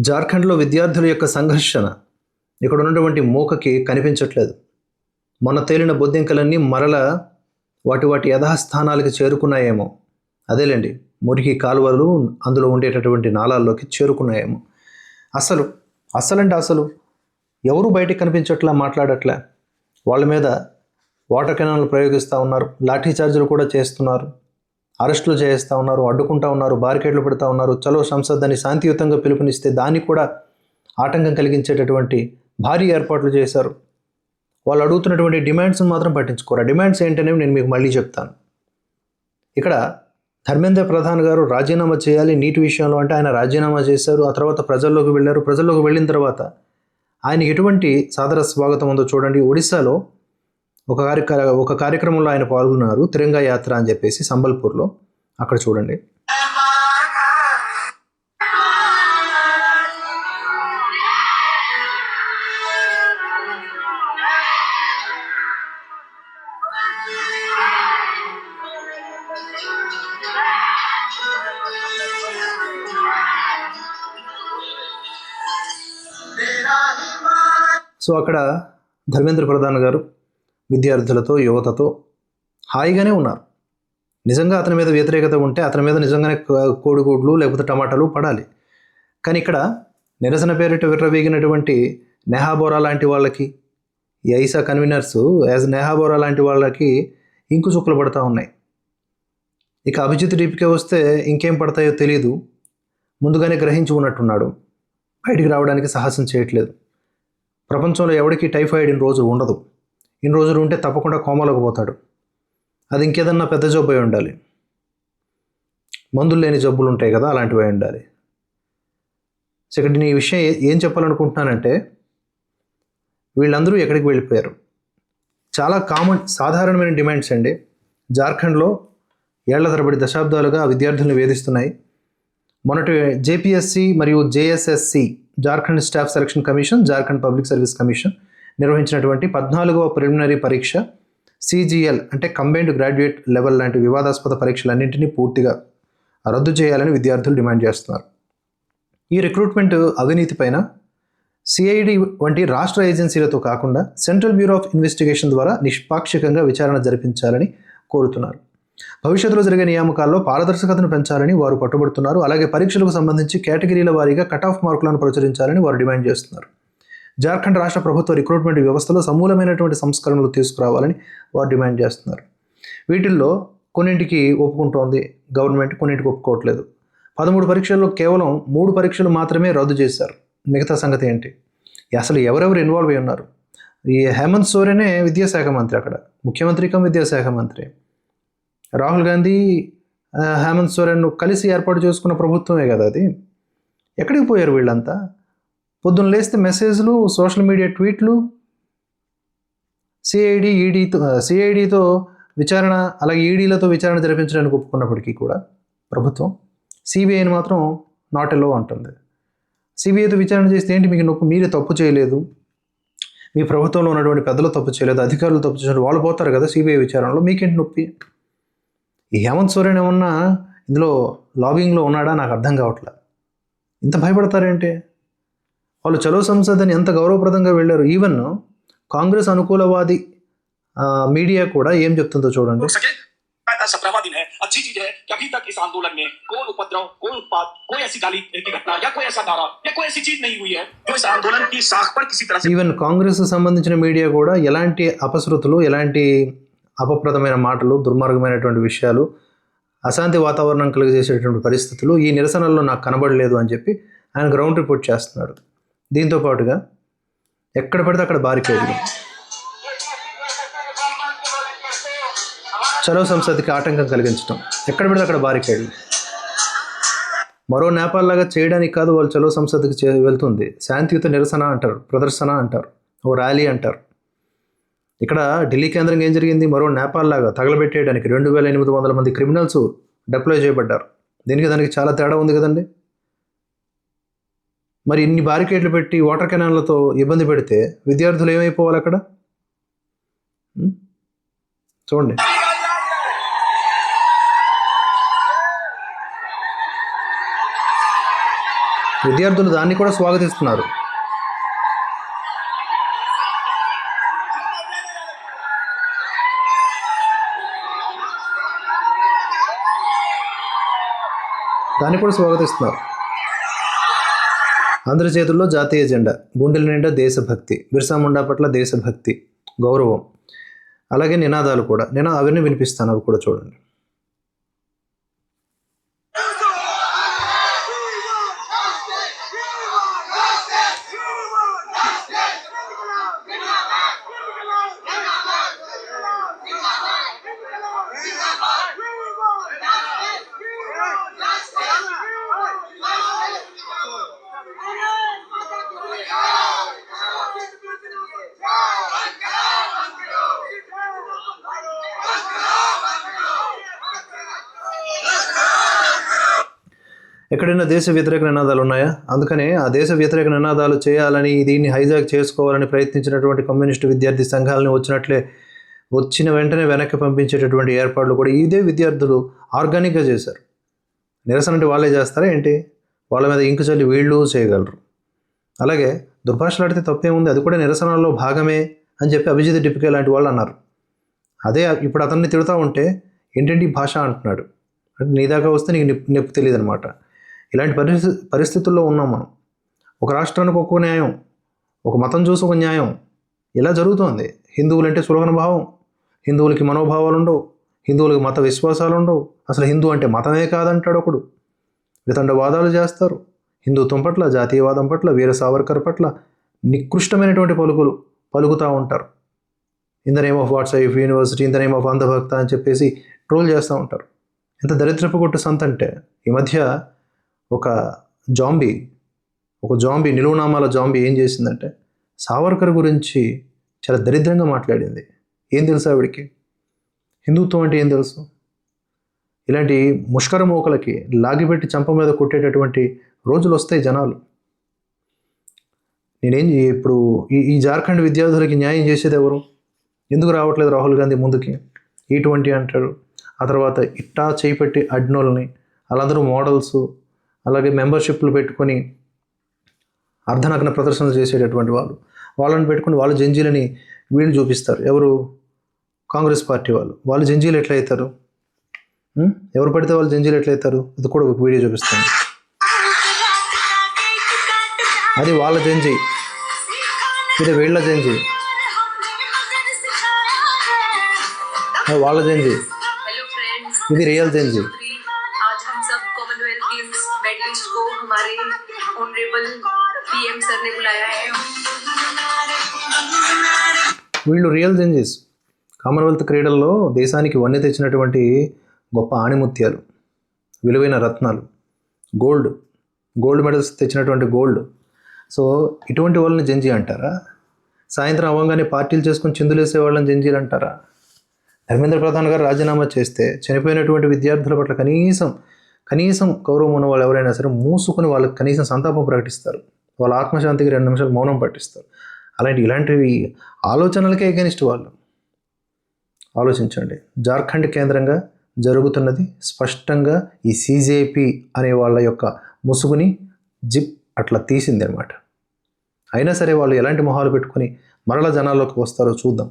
జార్ఖండ్లో విద్యార్థుల యొక్క సంఘర్షణ ఇక్కడ ఉన్నటువంటి మూకకి కనిపించట్లేదు. మొన్న తేలిన బొద్దింకలన్నీ మరల వాటి యథాస్థానాలకి చేరుకున్నాయేమో. అదేలేండి, మురికి కాలువలు అందులో ఉండేటటువంటి నాళాల్లోకి చేరుకున్నాయేమో. అసలు ఎవరు బయటికి కనిపించట్లా, మాట్లాడట్లే. వాళ్ళ మీద వాటర్ కెనాన్లు ప్రయోగిస్తూ ఉన్నారు, లాఠీ చార్జీలు కూడా చేస్తున్నారు, అరెస్టులు చేస్తూ ఉన్నారు, అడ్డుకుంటూ ఉన్నారు, బారికేడ్లు పెడతా ఉన్నారు. చలో సంసద్ అని శాంతియుతంగా పిలుపునిస్తే దాన్ని కూడా ఆటంకం కలిగించేటటువంటి భారీ ఏర్పాట్లు చేశారు. వాళ్ళు అడుగుతున్నటువంటి డిమాండ్స్ని మాత్రం పట్టించుకోరు. డిమాండ్స్ ఏంటనేవి నేను మీకు మళ్ళీ చెప్తాను. ఇక్కడ ధర్మేంద్ర ప్రధాన్ గారు రాజీనామా చేయాలి నీటి విషయంలో అంటే ఆయన రాజీనామా చేశారు. ఆ తర్వాత ప్రజల్లోకి వెళ్ళారు. ప్రజల్లోకి వెళ్ళిన తర్వాత ఆయన ఎటువంటి సాదర స్వాగతం ఉందో చూడండి. ఒడిశాలో ఒక కార్యక్రమంలో ఆయన పాల్గొన్నారు, తిరంగా యాత్ర అని చెప్పేసి సంబల్పూర్లో. అక్కడ చూడండి. సో అక్కడ ధర్మేంద్ర ప్రధాన్ గారు విద్యార్థులతో, యువతతో హాయిగానే ఉన్నారు. నిజంగా అతని మీద వ్యతిరేకత ఉంటే అతని మీద నిజంగానే కోడిగుడ్లు లేకపోతే టమాటాలు పడాలి. కానీ ఇక్కడ నిరసన పేరిట విర్రవీగినటువంటి నేహా బోరా లాంటి వాళ్ళకి, ఈ ఐసా కన్వీనర్స్ యాజ్ నేహా బోరా లాంటి వాళ్ళకి ఇంకు చుక్కలు పడుతూ ఉన్నాయి. ఇక అభిజిత్ డీప్కే వస్తే ఇంకేం పడతాయో తెలియదు. ముందుగానే గ్రహించి ఉన్నట్టున్నాడు, బయటికి రావడానికి సాహసం చేయట్లేదు. ప్రపంచంలో ఎవరికి టైఫాయిడ్ ఇన్ని రోజులు ఉండదు. ఇన్ని రోజులు ఉంటే తప్పకుండా కోమాలోకి పోతాడు. అది ఇంకేదన్నా పెద్ద జబ్బు అయి ఉండాలి, మందులు లేని జబ్బులు ఉంటాయి కదా, అలాంటివి అయి ఉండాలి. సో ఇక్కడ నేను ఈ విషయం ఏం చెప్పాలనుకుంటున్నానంటే, వీళ్ళందరూ ఎక్కడికి వెళ్ళిపోయారు? చాలా సాధారణమైన డిమాండ్స్ అండి. జార్ఖండ్లో ఏళ్ల తరబడి దశాబ్దాలుగా విద్యార్థులను వేధిస్తున్నాయి. మొన్నటి జేపీఎస్సి మరియు JSSC, Jharkhand staff selection commission, Jharkhand public service commission నిర్వహించినటువంటి 14వ ప్రిలిమినరీ పరీక్ష సిజిఎల్ అంటే కంబైన్డ్ గ్రాడ్యుయేట్ లెవెల్ లాంటి వివాదాస్పద పరీక్షలన్నింటినీ పూర్తిగా రద్దు చేయాలని విద్యార్థులు డిమాండ్ చేస్తున్నారు. ఈ రిక్రూట్మెంట్ అవినీతి పైన సిఐడి వంటి రాష్ట్ర ఏజెన్సీలతో కాకుండా సెంట్రల్ బ్యూరో ఆఫ్ ఇన్వెస్టిగేషన్ ద్వారా నిష్పాక్షికంగా విచారణ జరిపించాలని కోరుతున్నారు. భవిష్యత్తులో జరిగే నియామకాల్లో పారదర్శకతను పెంచాలని వారు పట్టుబడుతున్నారు. అలాగే పరీక్షలకు సంబంధించి కేటగిరీల వారీగా కట్ ఆఫ్ మార్కులను ప్రచురించాలని వారు డిమాండ్ చేస్తున్నారు. జార్ఖండ్ రాష్ట్ర ప్రభుత్వ రిక్రూట్మెంట్ వ్యవస్థలో సమూలమైనటువంటి సంస్కరణలు తీసుకురావాలని వారు డిమాండ్ చేస్తున్నారు. వీటిల్లో కొన్నింటికి ఒప్పుకుంటోంది గవర్నమెంట్, కొన్నింటికి ఒప్పుకోవట్లేదు. 13 పరీక్షల్లో కేవలం 3 పరీక్షలు మాత్రమే రద్దు చేశారు. మిగతా సంగతి ఏంటి? అసలు ఎవరెవరు ఇన్వాల్వ్ అయి ఉన్నారు? ఈ హేమంత్ సోరెనే విద్యాశాఖ మంత్రి, అక్కడ ముఖ్యమంత్రి కమ్ విద్యాశాఖ మంత్రి. రాహుల్ గాంధీ హేమంత్ సోరెన్ను కలిసి ఏర్పాటు చేసుకున్న ప్రభుత్వమే కదా అది. ఎక్కడికి పోయారు వీళ్ళంతా? పొద్దున్న లేస్తే మెసేజ్లు, సోషల్ మీడియా ట్వీట్లు, సిఐడితో విచారణ, అలాగే ఈడీలతో విచారణ జరిపించడానికి ఒప్పుకున్నప్పటికీ కూడా ప్రభుత్వం సిబిఐని మాత్రం నాట్ ఎలో అంటుంది. సిబిఐతో విచారణ చేస్తే ఏంటి మీకు నొప్పి? మీరే తప్పు చేయలేదు, మీ ప్రభుత్వంలో ఉన్నటువంటి పెద్దలు తప్పు చేయలేదు, అధికారులు తప్పు చేయలేదు, వాళ్ళు పోతారు కదా సిబిఐ విచారణలో, మీకేంటి నొప్పి? ఈ హేమంత్ సోరెన్ ఏమన్నా ఇందులో లాబింగ్లో ఉన్నాడా? నాకు అర్థం కావట్లేదు. ఇంత భయపడతారేంటి? వాళ్ళు చలో సంసద్ అని ఎంత గౌరవప్రదంగా వెళ్ళారు. ఈవెన్ కాంగ్రెస్ అనుకూలవాది మీడియా కూడా ఏం చెప్తుందో చూడండి. ఈవెన్ కాంగ్రెస్ సంబంధించిన మీడియా కూడా ఎలాంటి అపశృతులు, ఎలాంటి అపప్రదమైన మాటలు, దుర్మార్గమైనటువంటి విషయాలు, అశాంతి వాతావరణం కలిగజేసేటువంటి పరిస్థితులు ఈ నిరసనల్లో నాకు కనబడలేదు అని చెప్పి ఆయన గ్రౌండ్ రిపోర్ట్ చేస్తున్నాడు. దీంతో పాటుగా ఎక్కడ పడితే అక్కడ బారికేడ్లు, చలో సంసద్కి ఆటంకం కలిగించడం, ఎక్కడ పడితే అక్కడ బారికేడ్లు. మరో నేపాల్ లాగా చేయడానికి కాదు వాళ్ళు చలో సంసద్కి వెళ్తుంది. శాంతియుత నిరసన అంటారు, ప్రదర్శన అంటారు, ఓ ర్యాలీ అంటారు. ఇక్కడ ఢిల్లీ కేంద్రంగా ఏం జరిగింది? మరో నేపాల్ లాగా తగలబెట్టేయడానికి 2800 మంది క్రిమినల్స్ డిప్లాయ్ చేయబడ్డారు. దానికి చాలా తేడా ఉంది కదండి. మరి ఇన్ని బారికేడ్లు పెట్టి వాటర్ కెనాన్లతో ఇబ్బంది పెడితే విద్యార్థులు ఏమైపోవాలి అక్కడ? చూడండి. విద్యార్థులు దాన్ని కూడా స్వాగతిస్తున్నారు. అందరి చేతుల్లో జాతీయ జెండా, గుండెల నిండా దేశభక్తి, బిర్సా ముండా పట్ల దేశభక్తి, గౌరవం, అలాగే నినాదాలు కూడా. నేను అవన్నీ వినిపిస్తాను, అవి కూడా చూడండి. ఎక్కడైనా దేశ వ్యతిరేక నినాదాలు ఉన్నాయా? అందుకనే ఆ దేశ వ్యతిరేక నినాదాలు చేయాలని, దీన్ని హైజాక్ చేసుకోవాలని ప్రయత్నించినటువంటి కమ్యూనిస్టు విద్యార్థి సంఘాలని వచ్చిన వెంటనే వెనక్కి పంపించేటటువంటి ఏర్పాట్లు కూడా ఇదే విద్యార్థులు ఆర్గానిక్గా చేశారు. నిరసన అంటే వాళ్ళే చేస్తారా ఏంటి? వాళ్ళ మీద ఇంకు చల్లి వీళ్ళు చేయగలరు. అలాగే దుర్భాషలాడితే తప్పేముంది, అది కూడా నిరసనలో భాగమే అని చెప్పి అభిజిత్ డిపికే లాంటి వాళ్ళు అన్నారు. అదే ఇప్పుడు అతన్ని తిడుతూ ఉంటే ఏంటంటే భాష అంటున్నాడు అంటే నీ దాకా వస్తే నీకు నొప్పి తెలియదు అనమాట. ఇలాంటి పరిస్థితుల్లో ఉన్నాం మనం. ఒక రాష్ట్రానికి ఒక్కో న్యాయం, ఒక మతం చూసి ఒక న్యాయం, ఇలా జరుగుతోంది. హిందువులంటే సులభన భావం, హిందువులకి మనోభావాలు ఉండవు, హిందువులకి మత విశ్వాసాలు ఉండవు, అసలు హిందూ అంటే మతమే కాదంటాడు ఒకడు. వితండవాదాలు చేస్తారు. హిందుత్వం పట్ల, జాతీయవాదం పట్ల, వీర సావర్కర్ పట్ల నికృష్టమైనటువంటి పలుకులు పలుకుతూ ఉంటారు. In the name of WhatsApp university, in the name of అంధభక్త అని చెప్పేసి ట్రోల్ చేస్తూ ఉంటారు. ఎంత దరిద్రపు కొట్టు సంత అంటే, ఈ మధ్య ఒక జాంబీ నిలువునామాల జాంబీ ఏం చేసిందంటే సావర్కర్ గురించి చాలా దరిద్రంగా మాట్లాడింది. ఏం తెలుసు ఆవిడికి? హిందుత్వం అంటే ఏం తెలుసు? ఇలాంటి ముష్కర మోకలకి లాగిపెట్టి చంప మీద కొట్టేటటువంటి రోజులు వస్తాయి జనాలు. ఇప్పుడు ఈ జార్ఖండ్ విద్యార్థులకి న్యాయం చేసేది ఎవరు? ఎందుకు రావట్లేదు రాహుల్ గాంధీ ముందుకి? E20 అంటారు, ఆ తర్వాత ఇట్టా చేయిపెట్టి అడ్నోల్ని, వాళ్ళందరూ మోడల్స్, అలాగే మెంబర్షిప్లు పెట్టుకొని అర్ధనగ్న ప్రదర్శనలు చేసేటటువంటి వాళ్ళని పెట్టుకుని వాళ్ళ జంజీలని వీళ్ళు చూపిస్తారు. ఎవరు? కాంగ్రెస్ పార్టీ వాళ్ళు జంజీలు ఎట్లయితారు? ఎవరు పడితే వాళ్ళు జంజీలు ఎట్లయితారు? ఇది కూడా ఒక వీడియో చూపిస్తాను. అది వాళ్ళ జంజీ, ఇది వీళ్ళ జంజీ, వాళ్ళ జంజీ, ఇది రియల్ జంజీ. వీళ్ళు రియల్ జంజీస్. కామన్వెల్త్ క్రీడల్లో దేశానికి వన్నె తెచ్చినటువంటి గొప్ప ఆణిముత్యాలు, విలువైన రత్నాలు, గోల్డ్ మెడల్స్ తెచ్చినటువంటి గోల్డ్. సో ఇటువంటి వాళ్ళని జంజీ అంటారా? సాయంత్రం అవ్వగానే పార్టీలు చేసుకొని చిందులేసే వాళ్ళని జంజీలు అంటారా? ధర్మేంద్ర ప్రధాన్ గారు రాజీనామా చేస్తే చనిపోయినటువంటి విద్యార్థుల పట్ల కనీసం గౌరవం ఉన్న వాళ్ళు ఎవరైనా సరే మూసుకొని వాళ్ళకి కనీసం సంతాపం ప్రకటిస్తారు. వాళ్ళ ఆత్మశాంతికి 2 నిమిషాలు మౌనం పట్టిస్తారు. ఇలాంటివి ఆలోచనలకే ఎగెనిస్ట్ వాళ్ళు. ఆలోచించండి. జార్ఖండ్ కేంద్రంగా జరుగుతున్నది స్పష్టంగా ఈ CJP అనే వాళ్ళ యొక్క ముసుగుని జిప్ అట్లా తీసింది అనమాట. అయినా సరే వాళ్ళు ఎలాంటి మొహాలు పెట్టుకొని మరలా జనాల్లోకి వస్తారో చూద్దాం.